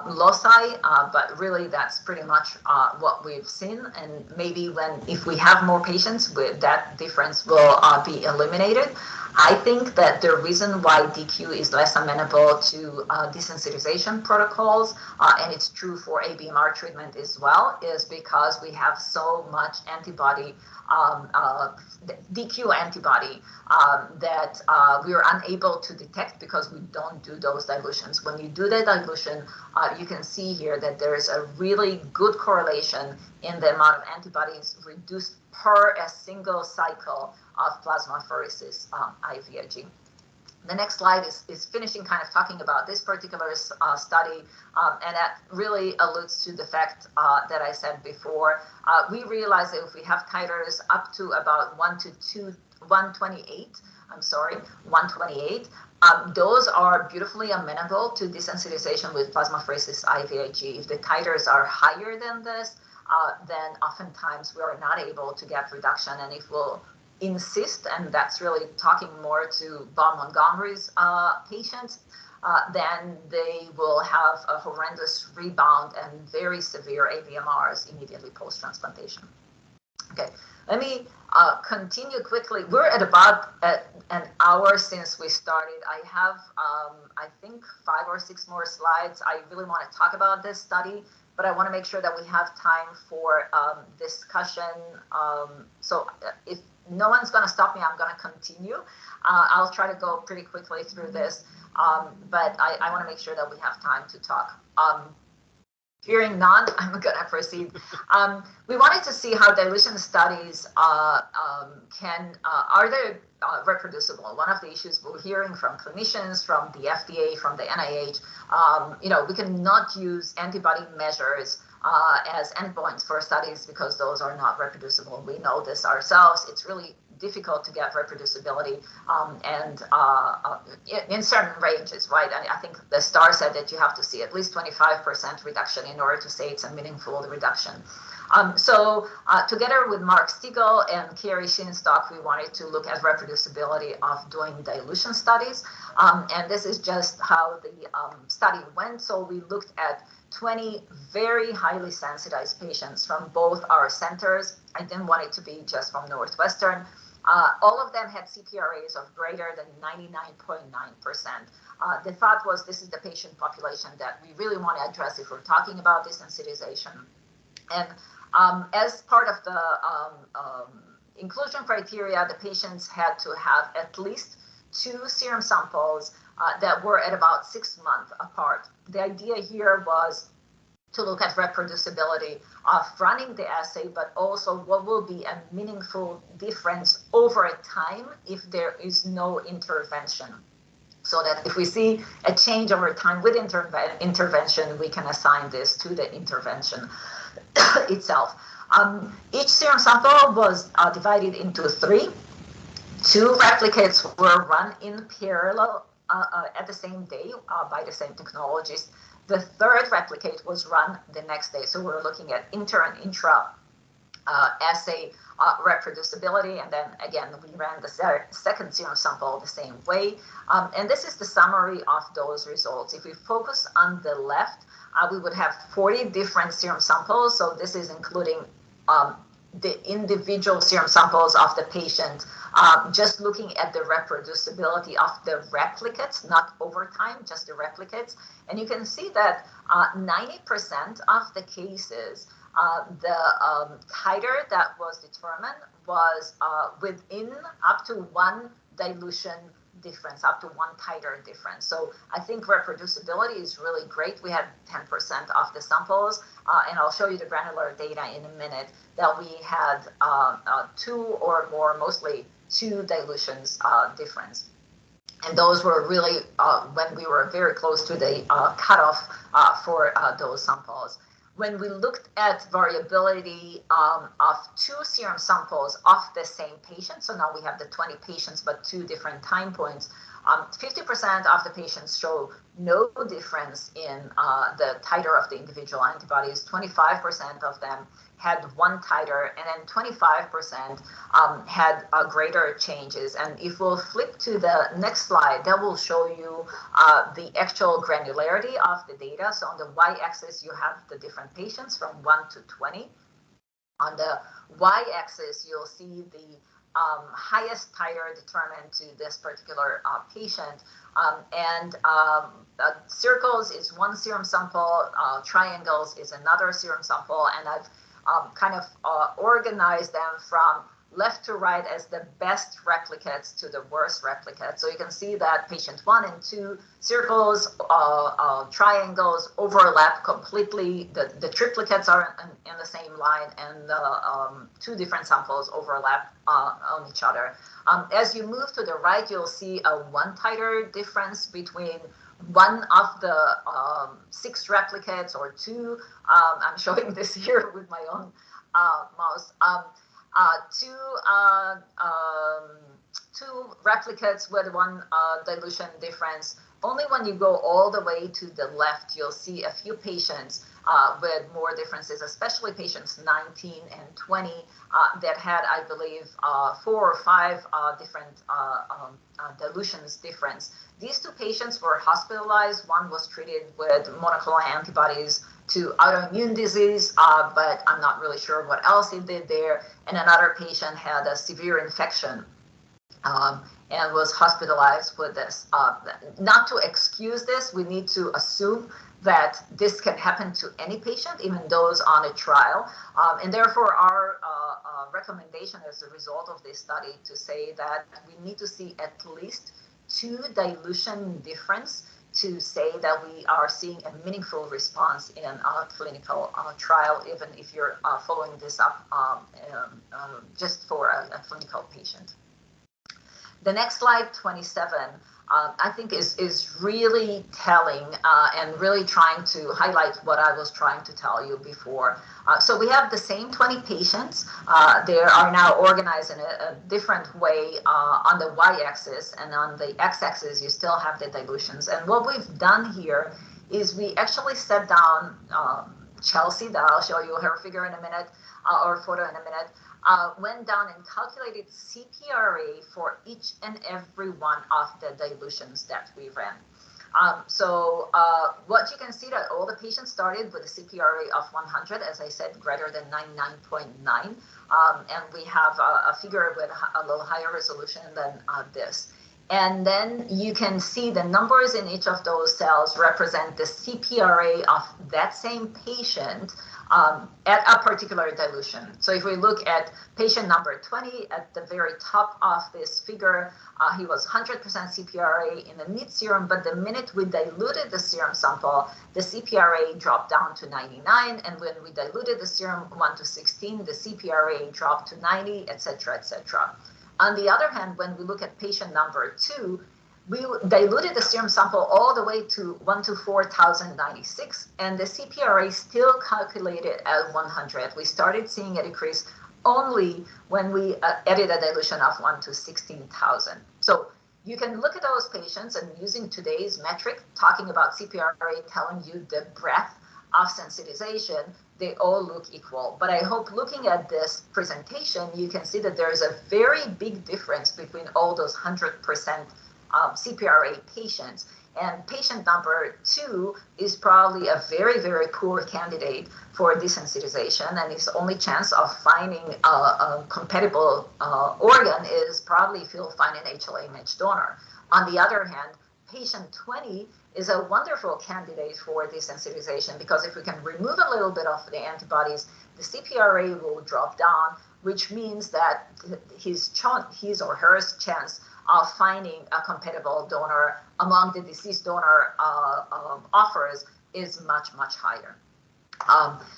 loci, but really that's pretty much what we've seen. And maybe if we have more patients, that difference will be eliminated. I think that the reason why DQ is less amenable to desensitization protocols, and it's true for ABMR treatment as well is because we have so much antibody, DQ antibody that we are unable to detect because we don't do those dilutions. When you do the dilution, you can see here that there is a really good correlation in the amount of antibodies reduced per a single cycle of plasmapheresis IVIG. The next slide is finishing kind of talking about this particular study, and that really alludes to the fact that I said before. We realized that if we have titers up to about 128, those are beautifully amenable to desensitization with plasmapheresis IVIG. If the titers are higher than this, then oftentimes we are not able to get reduction, and if we'll insist, and that's really talking more to Bob Montgomery's patients, then they will have a horrendous rebound and very severe ABMRs immediately post-transplantation. Okay, let me continue quickly. We're at about an hour since we started. I have, I think, 5 or 6 more slides. I really want to talk about this study, but I want to make sure that we have time for discussion. So if no one's going to stop me, I'm going to continue. I'll try to go pretty quickly through this, but I want to make sure that we have time to talk. Hearing none, I'm going to proceed. We wanted to see how dilution studies are they reproducible? One of the issues we're hearing from clinicians, from the FDA, from the NIH, we cannot use antibody measures as endpoints for studies because those are not reproducible. We know this ourselves. It's really difficult to get reproducibility and in certain ranges, right? I think the STAR said that you have to see at least 25% reduction in order to say it's a meaningful reduction. So together with Mark Stigall and Kerry Shinstock, we wanted to look at reproducibility of doing dilution studies. And this is just how the study went. So we looked at 20 very highly sensitized patients from both our centers. I didn't want it to be just from Northwestern. All of them had CPRAs of greater than 99.9%. The thought was this is the patient population that we really want to address if we're talking about desensitization. And as part of the inclusion criteria, the patients had to have at least 2 serum samples that were at about 6 months apart. The idea here was to look at reproducibility of running the assay, but also what will be a meaningful difference over time if there is no intervention. So that if we see a change over time with intervention, we can assign this to the intervention itself. Each serum sample was divided into 3. 2 replicates were run in parallel at the same day by the same technologists. The 3rd replicate was run the next day. So we're looking at inter and intra assay reproducibility. And then again, we ran the 2nd serum sample the same way. And this is the summary of those results. If we focus on the left, we would have 40 different serum samples. So this is including the individual serum samples of the patient, just looking at the reproducibility of the replicates, not over time, just the replicates. And you can see that 90% of the cases, the titer that was determined was within up to 1 dilution difference, up to 1 titer difference. So I think reproducibility is really great. We had 10% of the samples, and I'll show you the granular data in a minute, that we had 2 or more, mostly 2 dilutions difference. And those were really when we were very close to the cutoff for those samples. When we looked at variability of 2 serum samples of the same patient, so now we have the 20 patients, but 2 different time points, 50% of the patients show no difference in the titer of the individual antibodies. 25% of them had 1 titer, and then 25% had greater changes. And if we'll flip to the next slide, that will show you the actual granularity of the data. So on the y-axis, you have the different patients from 1 to 20. On the y-axis, you'll see the highest titer determined to this particular patient. Circles is one serum sample, triangles is another serum sample, and I've kind of organized them from left to right as the best replicates to the worst replicates. So you can see that patient 1 and 2 circles, triangles overlap completely. The triplicates are in the same line, and the 2 different samples overlap on each other. As you move to the right, you'll see a 1 titer difference between one of the 6 replicates or 2. I'm showing this here with my own mouse. 2 replicates with 1 dilution difference. Only when you go all the way to the left, you'll see a few patients with more differences, especially patients 19 and 20 that had, I believe, 4 or 5 different dilutions difference. These 2 patients were hospitalized. One was treated with monoclonal antibodies to autoimmune disease, but I'm not really sure what else he did there. And another patient had a severe infection and was hospitalized with this. Not to excuse this, we need to assume that this can happen to any patient, even those on a trial. And therefore, our recommendation as a result of this study to say that we need to see at least 2 dilution difference to say that we are seeing a meaningful response in a clinical trial, even if you're following this up just for a clinical patient. The next slide, 27, I think is really telling and really trying to highlight what I was trying to tell you before. So we have the same 20 patients. They are now organized in a different way on the y-axis, and on the x-axis you still have the dilutions. And what we've done here is we actually set down Chelsea, that I'll show you her figure in a minute, or photo in a minute, went down and calculated CPRA for each and every one of the dilutions that we ran. What you can see that all the patients started with a CPRA of 100, as I said, greater than 99.9, and we have a figure with a little higher resolution than this. And then you can see the numbers in each of those cells represent the CPRA of that same patient at a particular dilution. So if we look at patient number 20 at the very top of this figure, he was 100% CPRA in the mid serum, but the minute we diluted the serum sample, the CPRA dropped down to 99, and when we diluted the serum 1 to 16, the CPRA dropped to 90, etc., etc. On the other hand, when we look at patient number 2, we diluted the serum sample all the way to 1 to 4,096, and the CPRA still calculated at 100. We started seeing a decrease only when we added a dilution of 1 to 16,000. So you can look at those patients, and using today's metric, talking about CPRA telling you the breadth of sensitization, they all look equal. But I hope looking at this presentation, you can see that there is a very big difference between all those 100% CPRA patients. And patient number 2 is probably a very, very poor candidate for desensitization, and his only chance of finding a compatible organ is probably if he'll find an HLA-matched donor. On the other hand, patient 20 is a wonderful candidate for desensitization, because if we can remove a little bit of the antibodies, the CPRA will drop down, which means that his or her chance of finding a compatible donor among the deceased donor offers is much, much higher.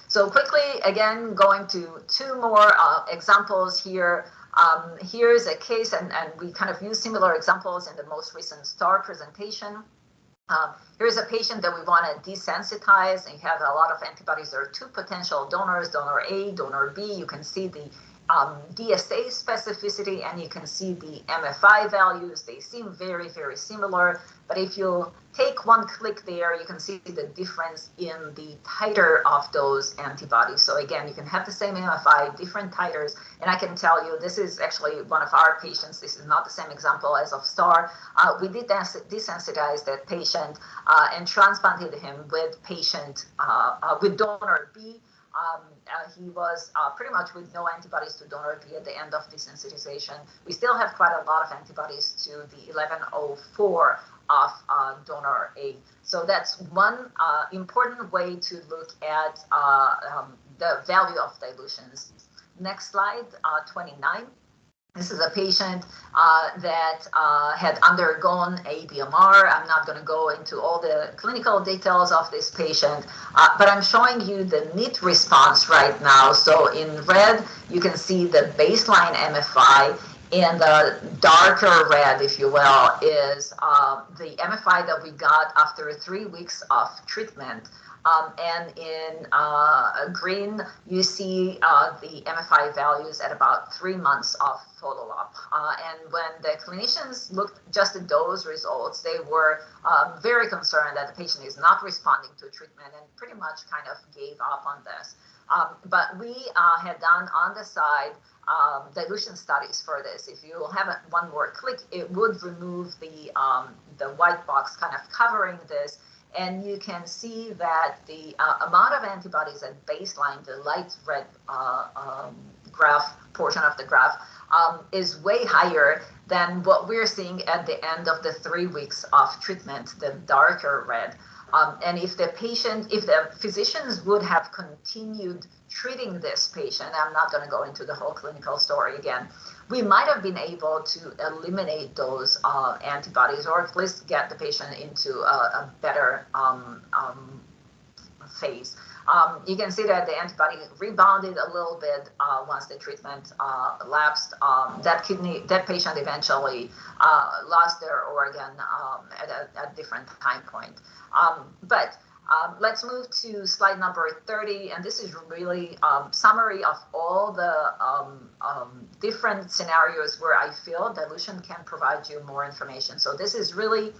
So quickly, again, going to 2 more examples here. Here's a case, and we kind of use similar examples in the most recent STAR presentation. Here's a patient that we want to desensitize, and you have a lot of antibodies. There are 2 potential donors, donor A, donor B. You can see the DSA specificity, and you can see the MFI values. They seem very, very similar, but if you take one click there, you can see the difference in the titer of those antibodies. So again, you can have the same MFI, different titers, and I can tell you this is actually one of our patients. This is not the same example as of STAR. We did desensitize that patient and transplanted him with with donor B. He was pretty much with no antibodies to donor B at the end of desensitization. We still have quite a lot of antibodies to the 1104 of donor A. So that's one important way to look at the value of dilutions. Next slide, 29. This is a patient that had undergone ABMR. I'm not going to go into all the clinical details of this patient, but I'm showing you the neat response right now. So in red, you can see the baseline MFI, and the darker red, if you will, is the MFI that we got after 3 weeks of treatment. And in green, you see the MFI values at about 3 months of follow-up. And when the clinicians looked just at those results, they were very concerned that the patient is not responding to treatment and pretty much kind of gave up on this. But we had done on the side dilution studies for this. If you have one more click, it would remove the white box kind of covering this. And you can see that the amount of antibodies at baseline, the light red graph, portion of the graph, is way higher than what we're seeing at the end of the 3 weeks of treatment, the darker red. And if the physicians would have continued treating this patient, I'm not going to go into the whole clinical story again, we might have been able to eliminate those antibodies, or at least get the patient into a better phase. You can see that the antibody rebounded a little bit once the treatment lapsed. That patient eventually lost their organ at a different time point. But let's move to slide number 30, and this is really summary of all the different scenarios where I feel dilution can provide you more information. So this is really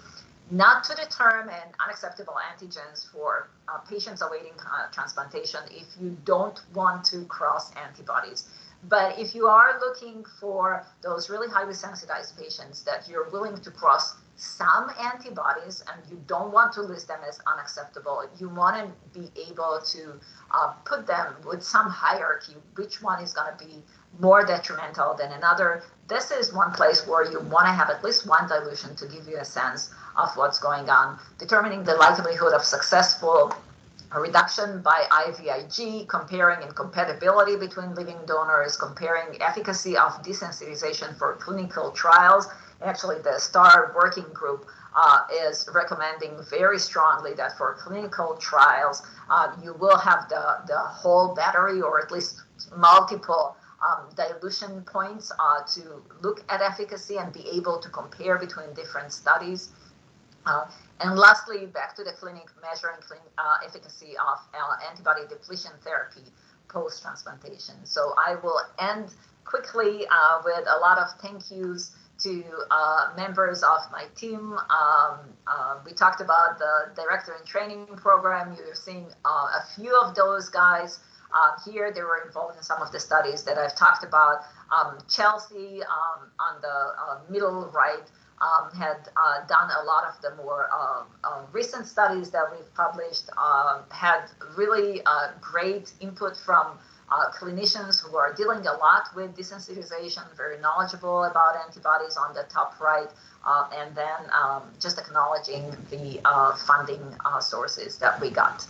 not to determine unacceptable antigens for patients awaiting transplantation if you don't want to cross antibodies. But if you are looking for those really highly sensitized patients that you're willing to cross some antibodies and you don't want to list them as unacceptable, you want to be able to put them with some hierarchy, which one is going to be more detrimental than another. This is one place where you want to have at least one dilution to give you a sense of what's going on, determining the likelihood of successful reduction by IVIG, comparing incompatibility between living donors, comparing efficacy of desensitization for clinical trials. Actually, the STAR working group is recommending very strongly that for clinical trials, you will have the whole battery, or at least multiple dilution points to look at efficacy and be able to compare between different studies. And lastly, back to the clinic, measuring efficacy of antibody depletion therapy post-transplantation. So I will end quickly with a lot of thank yous to members of my team. We talked about the director in training program. You're seeing a few of those guys here. They were involved in some of the studies that I've talked about. Chelsea on the middle right had done a lot of the more recent studies that we've published, had really great input from clinicians who are dealing a lot with desensitization, very knowledgeable about antibodies on the top right, and then just acknowledging the funding sources that we got.